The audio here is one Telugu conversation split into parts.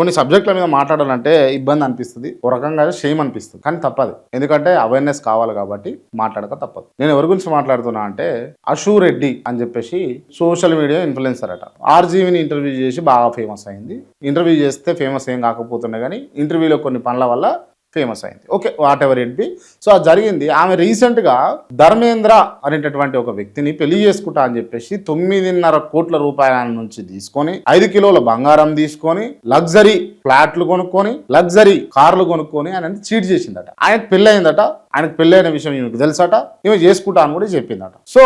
కొన్ని సబ్జెక్టుల మీద మాట్లాడాలంటే ఇబ్బంది అనిపిస్తుంది, ఒక రకంగా షేమ్ అనిపిస్తుంది, కానీ తప్పదు. ఎందుకంటే అవేర్నెస్ కావాలి కాబట్టి మాట్లాడక తప్పదు. నేను ఎవరి గురించి మాట్లాడుతున్నా అంటే అశు రెడ్డి అని చెప్పేసి సోషల్ మీడియా ఇన్ఫ్లుయెన్సర్ అట. ఆర్జీవిని ఇంటర్వ్యూ చేసి బాగా ఫేమస్ అయింది. ఇంటర్వ్యూ చేస్తే ఫేమస్ ఏం కాకపోతుండే కానీ ఇంటర్వ్యూలో కొన్ని పనుల వల్ల ఫేమస్ అయింది. Okay, what ever it be. So అది జరిగింది. ఆమె రీసెంట్గా ధర్మేంద్ర అనేటటువంటి ఒక వ్యక్తిని పెళ్లి చేసుకుంటా అని చెప్పేసి 9.5 కోట్ల రూపాయల నుంచి తీసుకొని 5 కిలోల బంగారం తీసుకొని లగ్జరీ ఫ్లాట్లు కొనుక్కొని లగ్జరీ కార్లు కొనుక్కొని ఆయన చీట్ చేసిందట. ఆయనకు పెళ్ళయిందట. ఆయనకు పెళ్ళైన విషయం ఈమెకు తెలుసట. ఈమె చేసుకుంటా అని కూడా చెప్పిందట. సో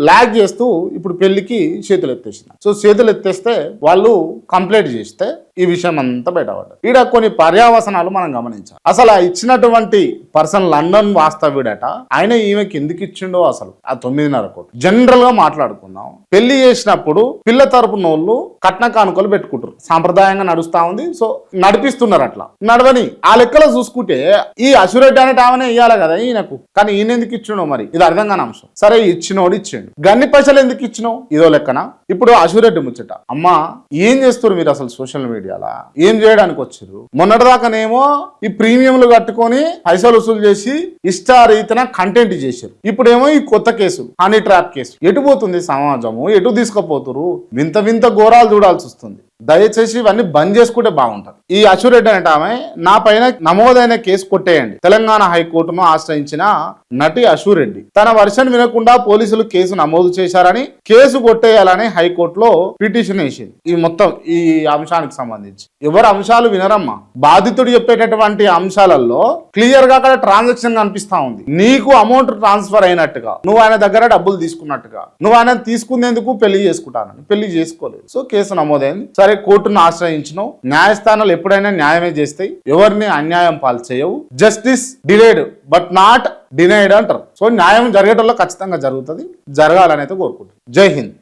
లాగ్ చేస్తూ ఇప్పుడు పెళ్లికి చేతులు ఎత్తేసింది. సో చేతులు ఎత్తేస్తే వాళ్ళు కంప్లైంట్ చేస్తే ఈ విషయం అంతా బయటపడ్డది. ఈడ కొన్ని పర్యావసనాలు మనం గమనించాలి. అసలు ఆ ఇచ్చినటువంటి పర్సన్ లండన్ వాస్తవ్యుడట. ఆయన ఈమెకి ఎందుకు ఇచ్చిండో అసలు ఆ 9.5 కోట్లు జనరల్ గా మాట్లాడుకుందాం. పెళ్లి చేసినప్పుడు పిల్ల తరపున వాళ్ళు కట్న కానుకలు పెట్టుకుంటారు, సాంప్రదాయంగా నడుస్తా ఉంది. సో నడిపిస్తున్నారు. అట్లా నడవని ఆ లెక్కలో చూసుకుంటే ఈ అశురెడ్డి అనేట ఆమెనే ఇయ్యాలి కదా ఈయనకు, కానీ ఈయన ఎందుకు ఇచ్చినో మరి ఇది అర్థం కాని అంశం. సరే ఇచ్చినోడు ఇచ్చిండు, గన్ని పైసలు ఎందుకు ఇచ్చినావు ఇదో లెక్కన. ఇప్పుడు అశురెడ్డి ముచ్చట, అమ్మా ఏం చేస్తారు మీరు అసలు సోషల్ మీడియాలో, ఏం చేయడానికి వచ్చారు? మొన్నటిదాకానేమో ఈ ప్రీమియంలు కట్టుకొని పైసలు వసూలు చేసి ఇష్టారీతన కంటెంట్ చేశారు. ఇప్పుడేమో ఈ కొత్త కేసు హనీ ట్రాప్ కేసు. ఎటు పోతుంది సమాజము, ఎటు తీసుకుపోతురు? వింత వింత ఘోరాలు చూడాల్సి వస్తుంది. దయచేసి ఇవన్నీ బంద్ చేసుకుంటే బాగుంటుంది. ఈ అశురెడ్డి అంటే ఆమె నా పైన నమోదైన కేసు కొట్టేయండి. తెలంగాణ హైకోర్టును ఆశ్రయించిన నటి అశురెడ్డి తన వర్షన్ వినకుండా పోలీసులు కేసు నమోదు చేశారని, కేసు కొట్టేయాలని హైకోర్టులో పిటిషన్ వేసింది. ఈ మొత్తం ఈ అంశానికి సంబంధించి ఎవరు అంశాలు వినరమ్మా. బాధితుడు చెప్పేటటువంటి అంశాలలో క్లియర్ గా అక్కడ ట్రాన్సాక్షన్ కనిపిస్తా ఉంది. నీకు అమౌంట్ ట్రాన్స్ఫర్ అయినట్టుగా, నువ్వు ఆయన దగ్గర డబ్బులు తీసుకున్నట్టుగా, నువ్వు ఆయన తీసుకునేందుకు పెళ్లి చేసుకుంటానని పెళ్లి చేసుకోలేదు. సో కేసు నమోదైంది. సరే కోర్టును ఆశ్రయించినావు. న్యాయస్థానాలు ఎప్పుడైనా న్యాయమే చేస్తాయి, ఎవరిని అన్యాయం పాలు చేయవు. Justice delayed but not denied అంటారు. సో న్యాయం జరిగేటోళ్ళలో ఖచ్చితంగా జరుగుతుంది, జరగాలని అయితే కోరుకుంటారు. జై హింద్.